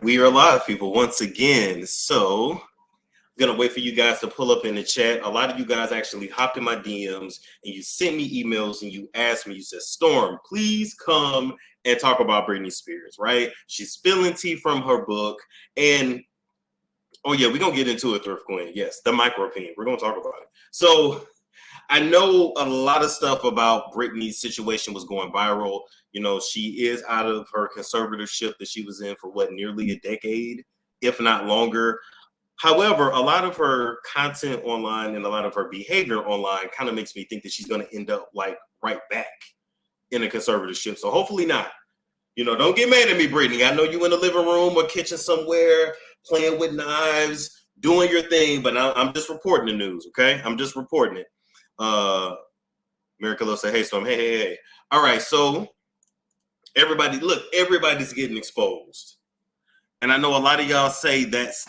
We are live, people, once again. So I'm gonna wait for you guys to pull up in the chat. A lot of you guys actually hopped in my DMs and you sent me emails and you asked me, you said, Storm, please come and talk about Britney Spears, right? She's spilling tea from her book. And oh yeah, we're gonna get into it, Thrift Queen. Yes, the Micro-PEEN. We're gonna talk about it. So I know a lot of stuff about Britney's situation was going viral. You know, she is out of her conservatorship that she was in for nearly a decade, if not longer. However, a lot of her content online and a lot of her behavior online kind of makes me think that she's going to end up like right back in a conservatorship. So hopefully not. You know, don't get mad at me, Britney. I know you in the living room or kitchen somewhere playing with knives, doing your thing, but I'm just reporting the news, okay? I'm just reporting it. Miracle said, hey, Storm, hey. All right, so everybody, look, everybody's getting exposed. And I know a lot of y'all say that's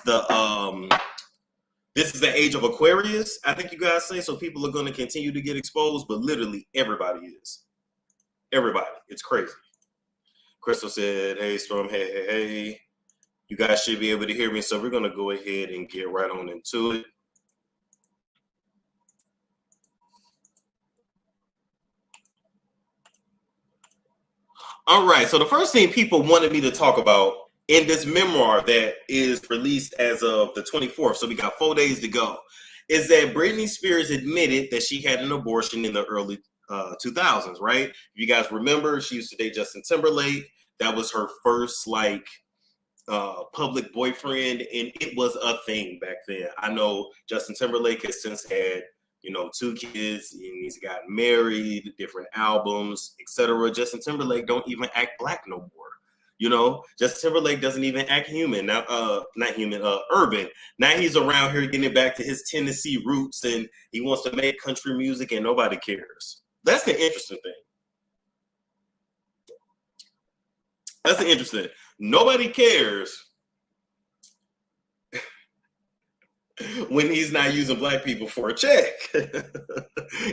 this is the age of Aquarius, I think you guys say, so people are going to continue to get exposed, but literally everybody is. Everybody. It's crazy. Crystal said, hey, Storm, hey. You guys should be able to hear me, so we're going to go ahead and get right on into it. All right, so the first thing people wanted me to talk about in this memoir that is released as of the 24th, so we got 4 days to go, is that Britney Spears admitted that she had an abortion in the early 2000s, right? If you guys remember, she used to date Justin Timberlake. That was her first, public boyfriend, and it was a thing back then. I know Justin Timberlake has since had 2 kids, and he's gotten married, different albums, etc. Justin Timberlake don't even act black no more. Justin Timberlake doesn't even act human now. Not human, urban. Now he's around here getting back to his Tennessee roots, and he wants to make country music, and nobody cares. That's the interesting thing. That's the interesting. Nobody cares when he's not using black people for a check.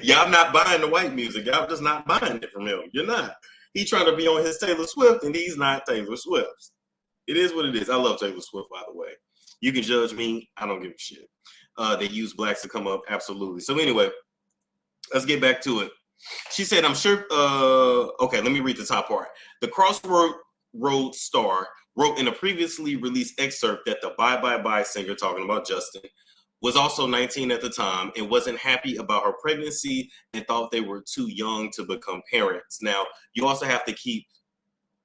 Y'all not buying the white music. Y'all just not buying it from him. You're not. He's trying to be on his Taylor Swift, and he's not Taylor Swift. It is what it is. I love Taylor Swift, by the way. You can judge me. I don't give a shit. They use blacks to come up. Absolutely. So anyway, let's get back to it. She said, I'm sure. Okay, let me read the top part. The Crossroads star wrote in a previously released excerpt that the Bye Bye Bye singer, talking about Justin, was also 19 at the time and wasn't happy about her pregnancy and thought they were too young to become parents. Now, you also have to keep,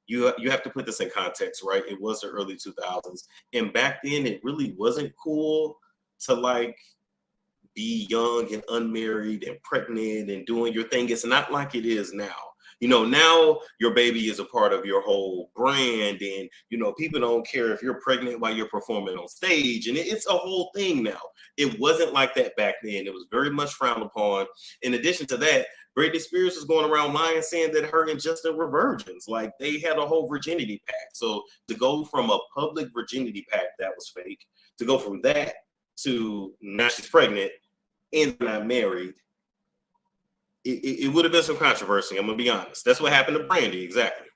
you have to put this in context, right? It was the early 2000s. And back then, it really wasn't cool to be young and unmarried and pregnant and doing your thing. It's not like it is now. Now your baby is a part of your whole brand, and people don't care if you're pregnant while you're performing on stage, and it's a whole thing now. It wasn't like that back then. It was very much frowned upon. In addition to that, Britney Spears was going around lying, saying that her and Justin were virgins. Like, they had a whole virginity pact. So to go from a public virginity pact that was fake, to go from that to now she's pregnant and not married, it would have been some controversy. I'm gonna be honest. That's what happened to Brandy, exactly.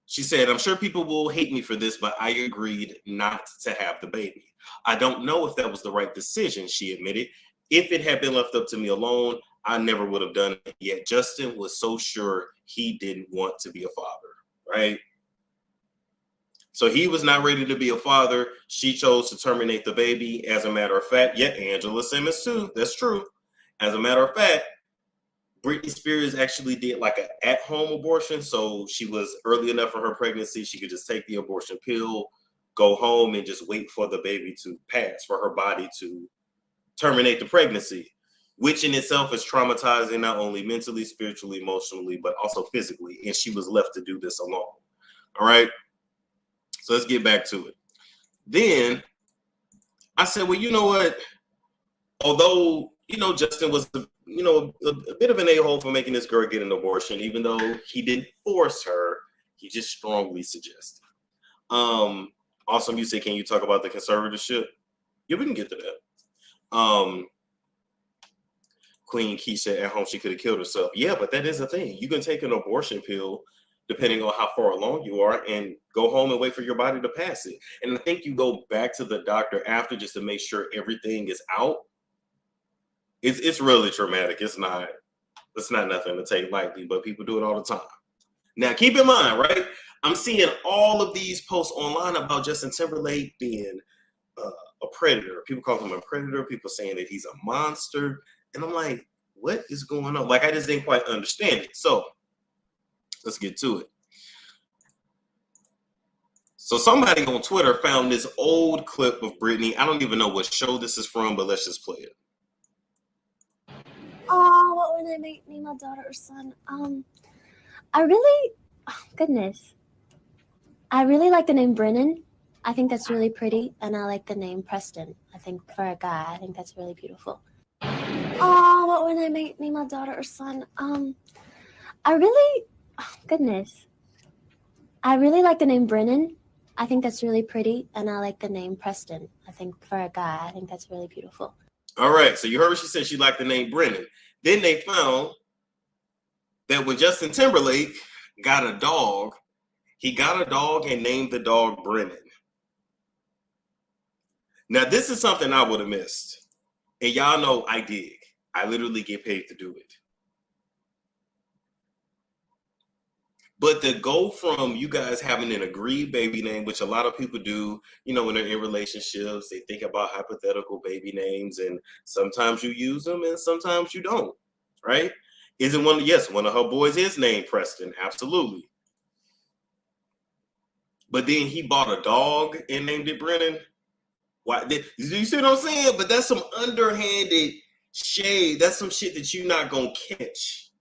She said, I'm sure people will hate me for this, but I agreed not to have the baby. I don't know if that was the right decision, she admitted. If it had been left up to me alone, I never would have done it. Yet Justin was so sure he didn't want to be a father, right? So he was not ready to be a father. She chose to terminate the baby. As a matter of fact, Angela Simmons too. That's true. As a matter of fact, Britney Spears actually did an at-home abortion. So she was early enough for her pregnancy. She could just take the abortion pill, go home, and just wait for the baby to pass, for her body to terminate the pregnancy, which in itself is traumatizing, not only mentally, spiritually, emotionally, but also physically. And she was left to do this alone. All right. So let's get back to it. Then I said, well, you know what? Although, Justin was, a bit of an a-hole for making this girl get an abortion, even though he didn't force her, he just strongly suggested. Awesome, you say, can you talk about the conservatorship? Yeah, we can get to that. Queen Keisha at home, she could have killed herself. Yeah, but that is a thing. You can take an abortion pill depending on how far along you are, and go home and wait for your body to pass it. And I think you go back to the doctor after just to make sure everything is out. It's really traumatic. It's not nothing to take lightly, but people do it all the time. Now, keep in mind, right? I'm seeing all of these posts online about Justin Timberlake being a predator. People call him a predator. People saying that he's a monster. And I'm like, what is going on? Like, I just didn't quite understand it. So let's get to it. So somebody on Twitter found this old clip of Britney. I don't even know what show this is from, but let's just play it. Oh, what would I name my daughter or son? Goodness. I really like the name Brennan. I think that's really pretty. And I like the name Preston. I think for a guy, I think that's really beautiful. Oh, what would I name my daughter or son? Goodness. I really like the name Brennan. I think that's really pretty. And I like the name Preston. I think for a guy, I think that's really beautiful. All right, so you heard what she said. She liked the name Brennan. Then they found that when Justin Timberlake got a dog, he got a dog and named the dog Brennan. Now, this is something I would have missed. And y'all know I dig. I literally get paid to do it. But to go from you guys having an agreed baby name, which a lot of people do, you know, when they're in relationships, they think about hypothetical baby names, and sometimes you use them and sometimes you don't, right? Isn't one? Yes, one of her boys is named Preston, absolutely. But then he bought a dog and named it Brennan. Why? You see what I'm saying? But that's some underhanded shade. That's some shit that you're not gonna catch.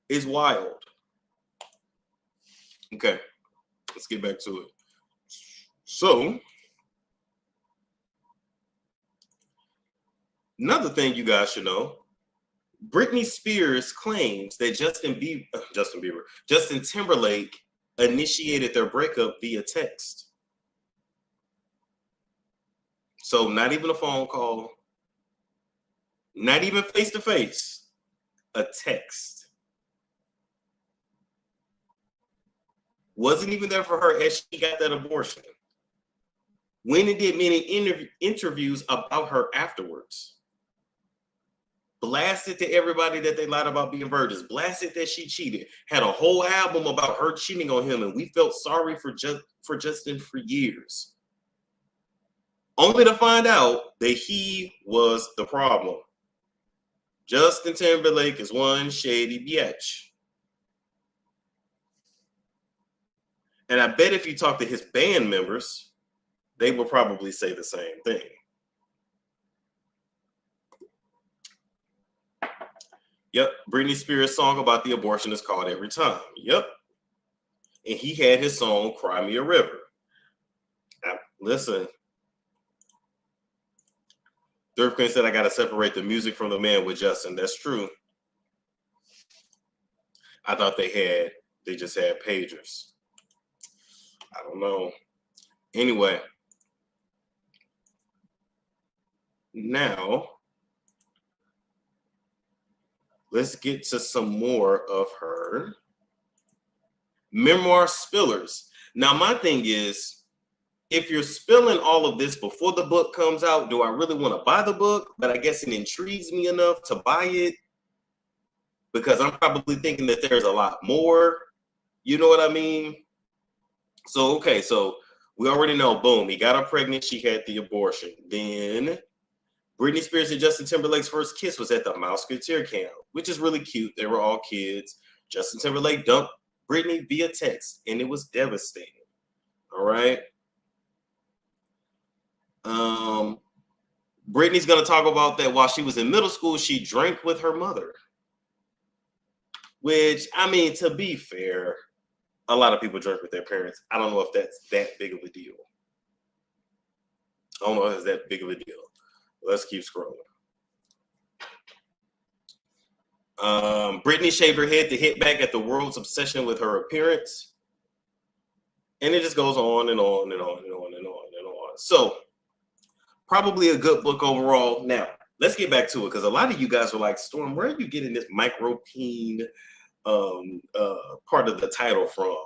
It's wild. Okay, let's get back to it. So, another thing you guys should know, Britney Spears claims that Justin Timberlake initiated their breakup via text. So not even a phone call, not even face-to-face, a text. Wasn't even there for her as she got that abortion. Went and did many interviews about her afterwards. Blasted to everybody that they lied about being virgins. Blasted that she cheated. Had a whole album about her cheating on him, and we felt sorry for Justin for years. Only to find out that he was the problem. Justin Timberlake is one shady bitch. And I bet if you talk to his band members, they will probably say the same thing. Yep, Britney Spears' song about the abortion is called Every Time. Yep. And he had his song, Cry Me a River. Now, listen. Third Queen said, I got to separate the music from the man with Justin. That's true. I thought they just had pagers. I don't know. Anyway. Now, let's get to some more of her memoir spillers. Now, my thing is, if you're spilling all of this before the book comes out, do I really want to buy the book? But I guess it intrigues me enough to buy it because I'm probably thinking that there's a lot more. You know what I mean? So, okay, so we already know, boom, he got her pregnant. She had the abortion. Then Britney Spears and Justin Timberlake's first kiss was at the Musketeer camp, which is really cute. They were all kids. Justin Timberlake dumped Britney via text, and it was devastating. All right. Britney's going to talk about that while she was in middle school, she drank with her mother. Which, I mean, to be fair, a lot of people drink with their parents. I don't know if that's that big of a deal. I don't know if it's that big of a deal. Let's keep scrolling. Britney shaved her head to hit back at the world's obsession with her appearance. And it just goes on and on and on and on and on and on. So, probably a good book overall. Now, let's get back to it because a lot of you guys were like, Storm, where are you getting this Micro-PEEN part of the title from.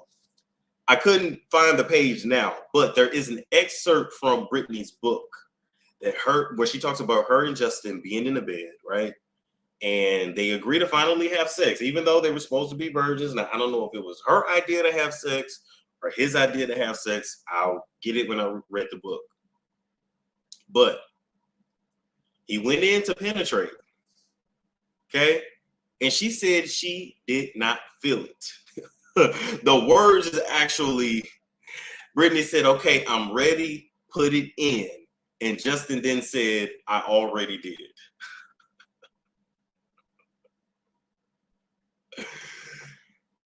I couldn't find the page now, but there is an excerpt from Britney's book where she talks about her and Justin being in the bed, right? And they agree to finally have sex, even though they were supposed to be virgins. Now, I don't know if it was her idea to have sex or his idea to have sex. I'll get it when I read the book. But he went in to penetrate, okay? And she said she did not feel it. The words is actually, Britney said, okay, I'm ready, put it in. And Justin then said, I already did.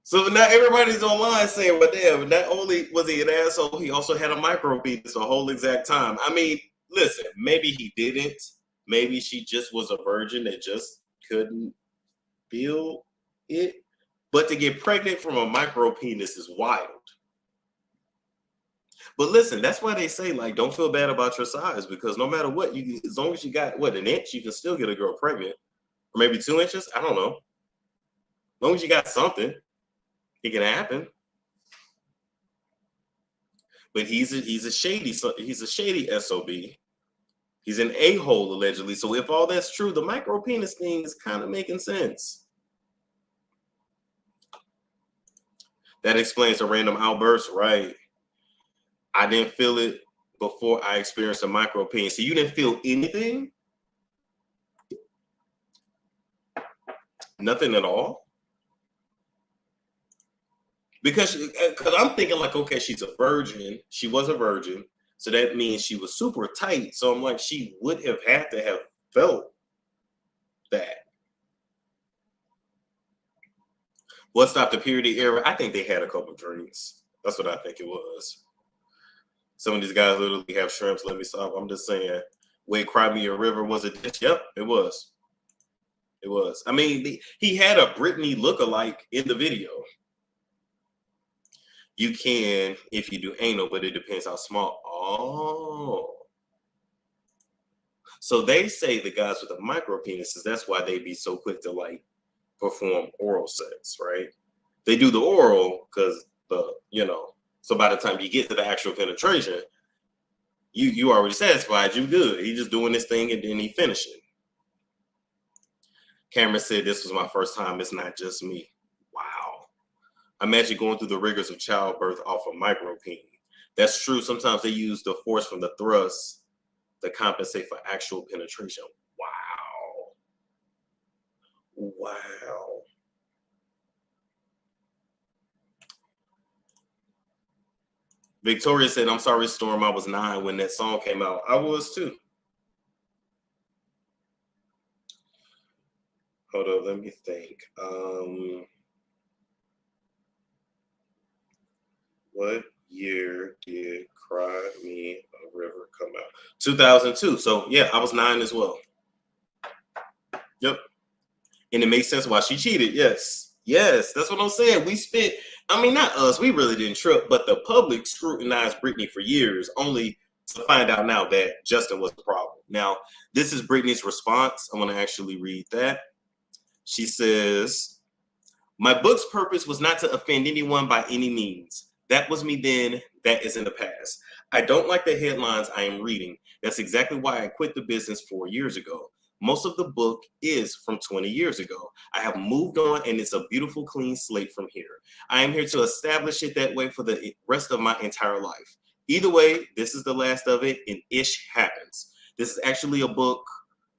So now everybody's online saying, well, damn, not only was he an asshole, he also had a micro-penis the whole exact time. I mean, listen, maybe he didn't. Maybe she just was a virgin that just couldn't feel it. But to get pregnant from a micro-penis is wild. But listen, that's why they say, like, don't feel bad about your size, because no matter what, as long as you got, an inch, you can still get a girl pregnant. Or maybe 2 inches, I don't know. As long as you got something, it can happen. But he's a shady SOB. He's an a-hole, allegedly. So if all that's true, the micro-penis thing is kind of making sense. That explains a random outburst, right? I didn't feel it before I experienced a micro-penis. So you didn't feel anything? Nothing at all? Because I'm thinking like, okay, she's a virgin. She was a virgin. So that means she was super tight. So I'm like, she would have had to have felt that. What stopped the puberty era? I think they had a couple drinks. That's what I think it was. Some of these guys literally have shrimps. Let me stop. I'm just saying. Wait, Cry Me a River was a dish. Yep, it was. It was. I mean, he had a Britney lookalike in the video. You can if you do anal, but it depends how small. Oh. So they say the guys with the micro penises, that's why they be so quick to like perform oral sex, right? They do the oral because so by the time you get to the actual penetration, you already satisfied, you good. He just doing this thing and then he finishing. Cameron said, this was my first time. It's not just me. Wow. Imagine going through the rigors of childbirth off a micro-PEEN. That's true. Sometimes they use the force from the thrust to compensate for actual penetration. Wow. Wow. Victoria said, I'm sorry, Storm. I was 9 when that song came out. I was too. Hold on, let me think. What year did Cry Me a River come out? 2002. So yeah, I was 9 as well. Yep. And it makes sense why she cheated. Yes. Yes, that's what I'm saying. We spent, I mean, not us, we really didn't trip, but the public scrutinized Britney for years, only to find out now that Justin was the problem. Now, this is Britney's response. I want to actually read that. She says, my book's purpose was not to offend anyone by any means. That was me then. That is in the past. I don't like the headlines I am reading. That's exactly why I quit the business 4 years ago. Most of the book is from 20 years ago. I have moved on and it's a beautiful, clean slate from here. I am here to establish it that way for the rest of my entire life. Either way, this is the last of it and ish happens. This is actually a book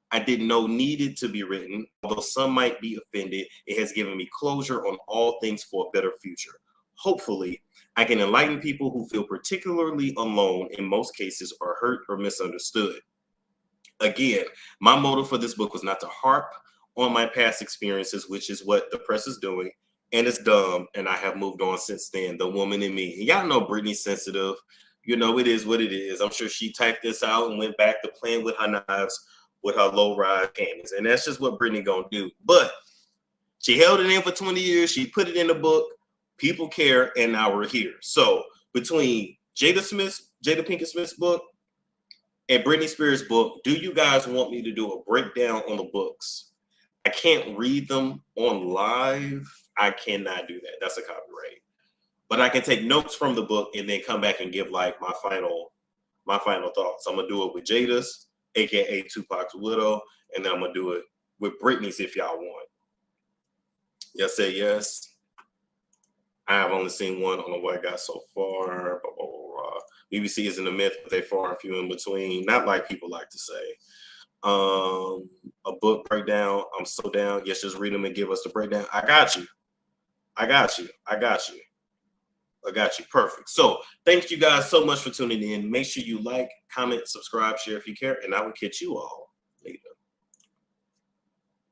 I didn't know needed to be written. Although some might be offended, it has given me closure on all things for a better future. Hopefully, I can enlighten people who feel particularly alone in most cases or hurt or misunderstood. Again, my motive for this book was not to harp on my past experiences, which is what the press is doing, and it's dumb, and I have moved on since then. The woman in me. And y'all know Britney's sensitive. You know, it is what it is. I'm sure she typed this out and went back to playing with her knives with her low-rise panties, and that's just what Britney gonna do. But she held it in for 20 years. She put it in the book. People care, and now we're here. So between Jada Pinkett Smith's book and Britney Spears' book, do you guys want me to do a breakdown on the books? I can't read them on live I cannot do that. That's a copyright. But I can take notes from the book and then come back and give like my final thoughts. I'm gonna do it with Jada's, aka Tupac's widow, and then I'm gonna do it with Britney's if y'all want. Y'all say yes. I have only seen one. I don't know what I got so far. BBC isn't a myth, but they far and few in between. Not like people like to say. A book breakdown. I'm so down. Yes, just read them and give us the breakdown. I got you. Perfect. So thank you guys so much for tuning in. Make sure you like, comment, subscribe, share if you care, and I will catch you all